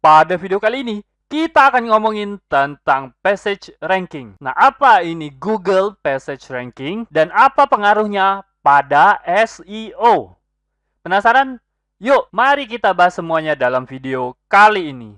Pada video kali ini, kita akan ngomongin tentang passage ranking. Nah, apa ini Google Passage Ranking dan apa pengaruhnya pada SEO? Penasaran? Yuk, mari kita bahas semuanya dalam video kali ini.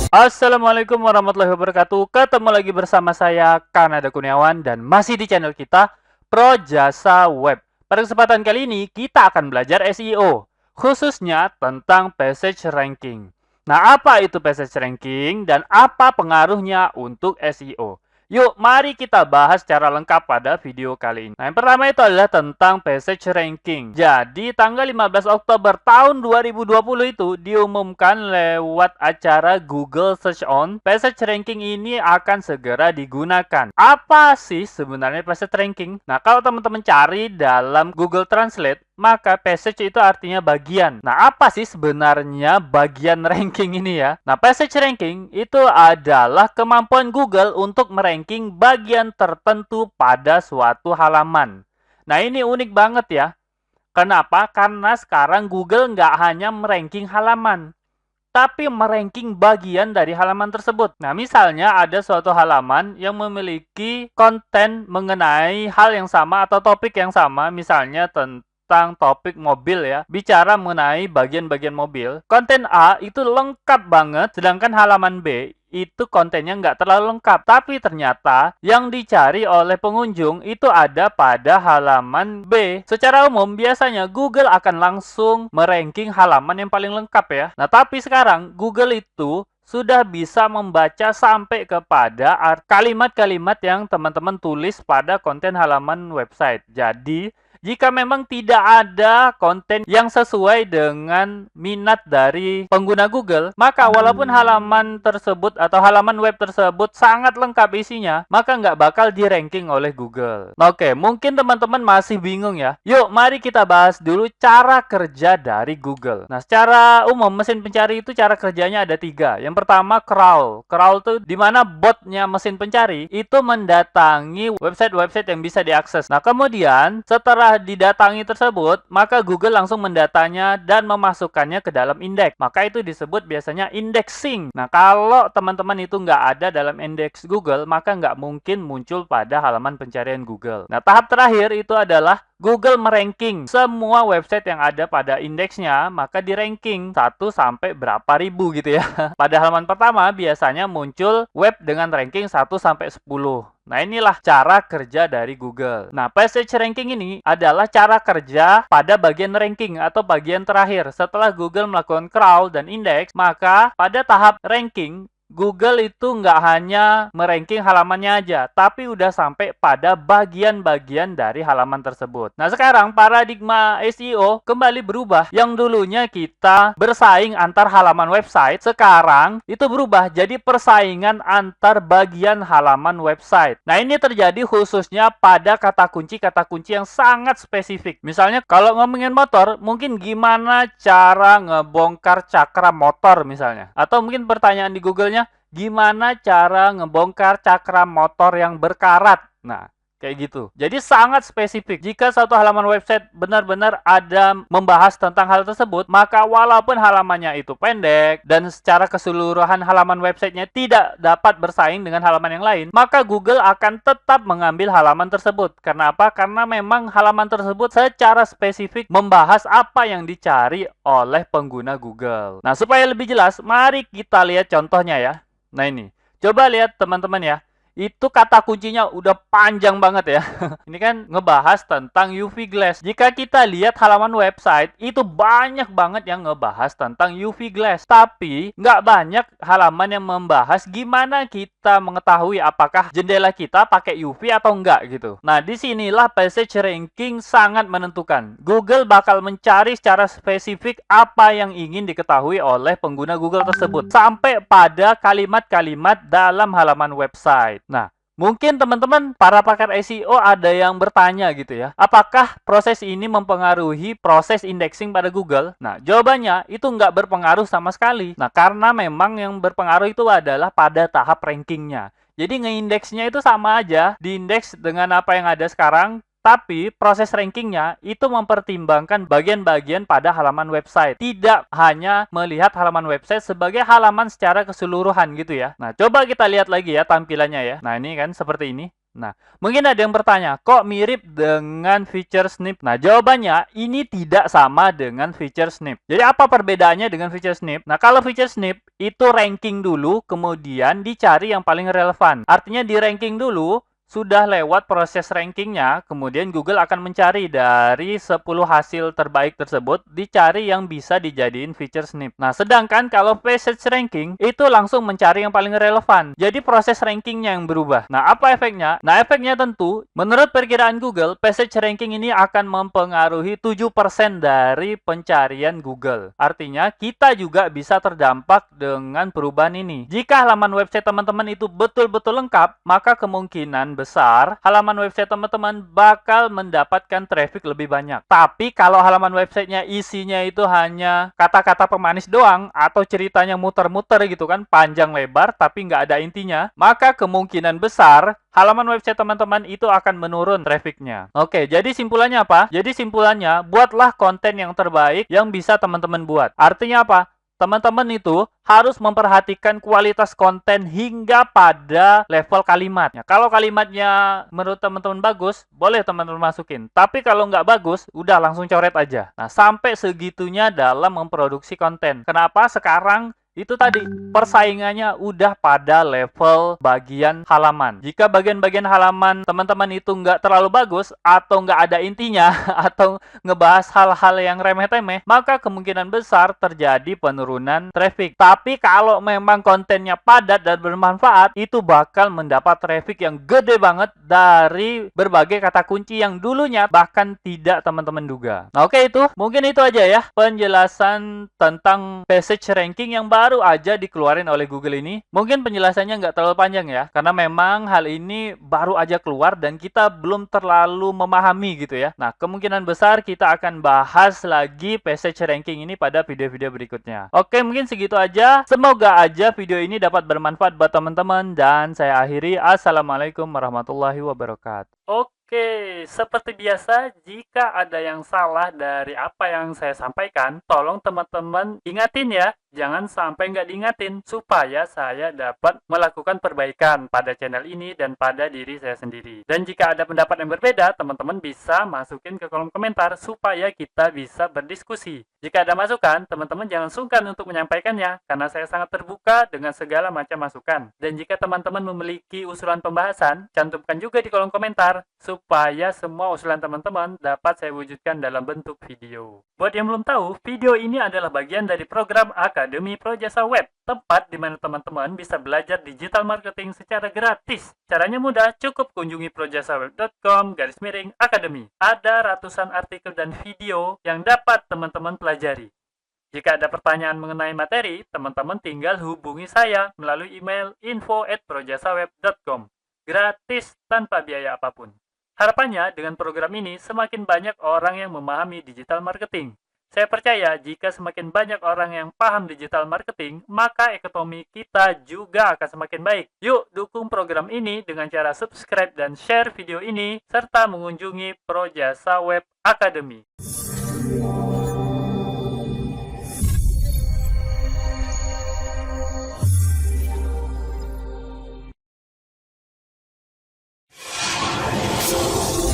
Assalamualaikum warahmatullahi wabarakatuh. Ketemu lagi bersama saya Kanada Kurniawan dan masih di channel kita Pro Jasa Web. Pada kesempatan kali ini kita akan belajar SEO, khususnya tentang passage ranking. Nah, apa itu passage ranking dan apa pengaruhnya untuk SEO? Yuk, mari kita bahas secara lengkap pada video kali ini. Nah, yang pertama itu adalah tentang passage ranking. Jadi, tanggal 15 Oktober tahun 2020 itu diumumkan lewat acara Google Search On, passage ranking ini akan segera digunakan. Apa sih sebenarnya passage ranking? Nah, kalau teman-teman cari dalam Google Translate, maka passage itu artinya bagian. Nah, apa sih sebenarnya bagian ranking ini ya? Nah, passage ranking itu adalah kemampuan Google untuk meranking bagian tertentu pada suatu halaman. Nah, ini unik banget ya. Kenapa? Karena sekarang Google nggak hanya meranking halaman, tapi meranking bagian dari halaman tersebut. Nah, misalnya ada suatu halaman yang memiliki konten mengenai hal yang sama atau topik yang sama, misalnya tentang topik mobil ya, bicara mengenai bagian-bagian mobil. Konten A itu lengkap banget, sedangkan halaman B itu kontennya nggak terlalu lengkap. Tapi ternyata yang dicari oleh pengunjung itu ada pada halaman B. Secara umum, biasanya Google akan langsung meranking halaman yang paling lengkap ya. Nah, tapi sekarang Google itu sudah bisa membaca sampai kepada kalimat-kalimat yang teman-teman tulis pada konten halaman website. Jadi, jika memang tidak ada konten yang sesuai dengan minat dari pengguna Google, maka walaupun halaman tersebut atau halaman web tersebut sangat lengkap isinya, maka nggak bakal di-ranking oleh Google. Oke, mungkin teman-teman masih bingung ya. Yuk, mari kita bahas dulu cara kerja dari Google. Nah, secara umum mesin pencari itu cara kerjanya ada 3. Yang pertama, crawl. Crawl itu di mana botnya mesin pencari itu mendatangi website-website yang bisa diakses. Nah, kemudian setelah didatangi tersebut, maka Google langsung mendatanya dan memasukkannya ke dalam indeks. Maka itu disebut biasanya indexing. Nah, kalau teman-teman itu nggak ada dalam indeks Google, maka nggak mungkin muncul pada halaman pencarian Google. Nah, tahap terakhir itu adalah Google meranking semua website yang ada pada indeksnya, maka di ranking 1 sampai berapa ribu gitu ya. Pada halaman pertama biasanya muncul web dengan ranking 1 sampai 10. Nah, inilah cara kerja dari Google. Nah, passage ranking ini adalah cara kerja pada bagian ranking atau bagian terakhir. Setelah Google melakukan crawl dan indeks, maka pada tahap ranking, Google itu nggak hanya meranking halamannya aja, tapi udah sampai pada bagian-bagian dari halaman tersebut. Nah, sekarang paradigma SEO kembali berubah. Yang dulunya kita bersaing antar halaman website, sekarang itu berubah jadi persaingan antar bagian halaman website. Nah, ini terjadi khususnya pada kata kunci yang sangat spesifik. Misalnya, kalau ngomongin motor, mungkin gimana cara ngebongkar cakram motor misalnya. Atau mungkin pertanyaan di Google-nya, gimana cara ngebongkar cakram motor yang berkarat? Nah, kayak gitu. Jadi sangat spesifik. Jika satu halaman website benar-benar ada membahas tentang hal tersebut, maka walaupun halamannya itu pendek dan secara keseluruhan halaman websitenya tidak dapat bersaing dengan halaman yang lain, maka Google akan tetap mengambil halaman tersebut. Karena apa? Karena memang halaman tersebut secara spesifik membahas apa yang dicari oleh pengguna Google. Nah, supaya lebih jelas, mari kita lihat contohnya ya. Nah, ini. Coba lihat teman-teman ya. Itu kata kuncinya udah panjang banget ya. Ini kan ngebahas tentang UV Glass. Jika kita lihat halaman website, itu banyak banget yang ngebahas tentang UV Glass. Tapi nggak banyak halaman yang membahas gimana kita mengetahui apakah jendela kita pakai UV atau enggak gitu. Nah, disinilah passage ranking sangat menentukan. Google bakal mencari secara spesifik apa yang ingin diketahui oleh pengguna Google tersebut. Sampai pada kalimat-kalimat dalam halaman website. Nah, mungkin teman-teman para pakar SEO ada yang bertanya gitu ya, apakah proses ini mempengaruhi proses indexing pada Google? Nah, jawabannya itu nggak berpengaruh sama sekali. Nah, karena memang yang berpengaruh itu adalah pada tahap rankingnya. Jadi ngeindeksnya itu sama aja, diindeks dengan apa yang ada sekarang, tapi proses rankingnya itu mempertimbangkan bagian-bagian pada halaman website. Tidak hanya melihat halaman website sebagai halaman secara keseluruhan gitu ya. Nah, coba kita lihat lagi ya tampilannya ya. Nah, ini kan seperti ini. Nah, mungkin ada yang bertanya, kok mirip dengan feature snip? Nah, jawabannya ini tidak sama dengan feature snip. Jadi apa perbedaannya dengan feature snip? Nah, kalau feature snip itu ranking dulu, kemudian dicari yang paling relevan. Artinya di ranking dulu, sudah lewat proses rankingnya, kemudian Google akan mencari dari 10 hasil terbaik tersebut, dicari yang bisa dijadiin feature snip. Nah, sedangkan kalau passage ranking, itu langsung mencari yang paling relevan. Jadi proses rankingnya yang berubah. Nah, apa efeknya? Nah, efeknya tentu, menurut perkiraan Google, passage ranking ini akan mempengaruhi 7% dari pencarian Google. Artinya, kita juga bisa terdampak dengan perubahan ini. Jika halaman website teman-teman itu betul-betul lengkap, maka kemungkinan besar halaman website teman-teman bakal mendapatkan traffic lebih banyak. Tapi kalau halaman websitenya isinya itu hanya kata-kata pemanis doang atau ceritanya muter-muter gitu kan, panjang lebar tapi nggak ada intinya, maka kemungkinan besar halaman website teman-teman itu akan menurun trafficnya. Oke, jadi simpulannya apa? Jadi simpulannya, buatlah konten yang terbaik yang bisa teman-teman buat. Artinya apa? Teman-teman itu harus memperhatikan kualitas konten hingga pada level kalimatnya. Kalau kalimatnya menurut teman-teman bagus, boleh teman-teman masukin. Tapi kalau nggak bagus, udah langsung coret aja. Nah, sampai segitunya dalam memproduksi konten. Kenapa? Sekarang itu tadi, persaingannya udah pada level bagian halaman. Jika bagian-bagian halaman teman-teman itu nggak terlalu bagus, atau nggak ada intinya, atau ngebahas hal-hal yang remeh-temeh, maka kemungkinan besar terjadi penurunan traffic. Tapi kalau memang kontennya padat dan bermanfaat, itu bakal mendapat traffic yang gede banget dari berbagai kata kunci yang dulunya bahkan tidak teman-teman duga. Nah, oke, itu mungkin itu aja ya penjelasan tentang passage ranking yang baru aja dikeluarin oleh Google ini. Mungkin penjelasannya nggak terlalu panjang ya, karena memang hal ini baru aja keluar dan kita belum terlalu memahami gitu ya. Nah, kemungkinan besar kita akan bahas lagi passage ranking ini pada video-video berikutnya. Oke, mungkin segitu aja. Semoga aja video ini dapat bermanfaat buat teman-teman dan saya akhiri. Assalamualaikum warahmatullahi wabarakatuh. Oke, seperti biasa, jika ada yang salah dari apa yang saya sampaikan, tolong teman-teman ingatin ya. Jangan sampai nggak diingatin, supaya saya dapat melakukan perbaikan pada channel ini dan pada diri saya sendiri. Dan jika ada pendapat yang berbeda, teman-teman bisa masukin ke kolom komentar, supaya kita bisa berdiskusi. Jika ada masukan, teman-teman jangan sungkan untuk menyampaikannya, karena saya sangat terbuka dengan segala macam masukan. Dan jika teman-teman memiliki usulan pembahasan, cantumkan juga di kolom komentar, supaya semua usulan teman-teman dapat saya wujudkan dalam bentuk video. Buat yang belum tahu, video ini adalah bagian dari program Akademi Pro Jasa Web, tempat di mana teman-teman bisa belajar digital marketing secara gratis. Caranya mudah, cukup kunjungi projasaweb.com/academy. Ada ratusan artikel dan video yang dapat teman-teman pelajari. Jika ada pertanyaan mengenai materi, teman-teman tinggal hubungi saya melalui email info@projasaweb.com. Gratis tanpa biaya apapun. Harapannya dengan program ini semakin banyak orang yang memahami digital marketing. Saya percaya jika semakin banyak orang yang paham digital marketing, maka ekonomi kita juga akan semakin baik. Yuk dukung program ini dengan cara subscribe dan share video ini, serta mengunjungi Pro Jasa Web Academy.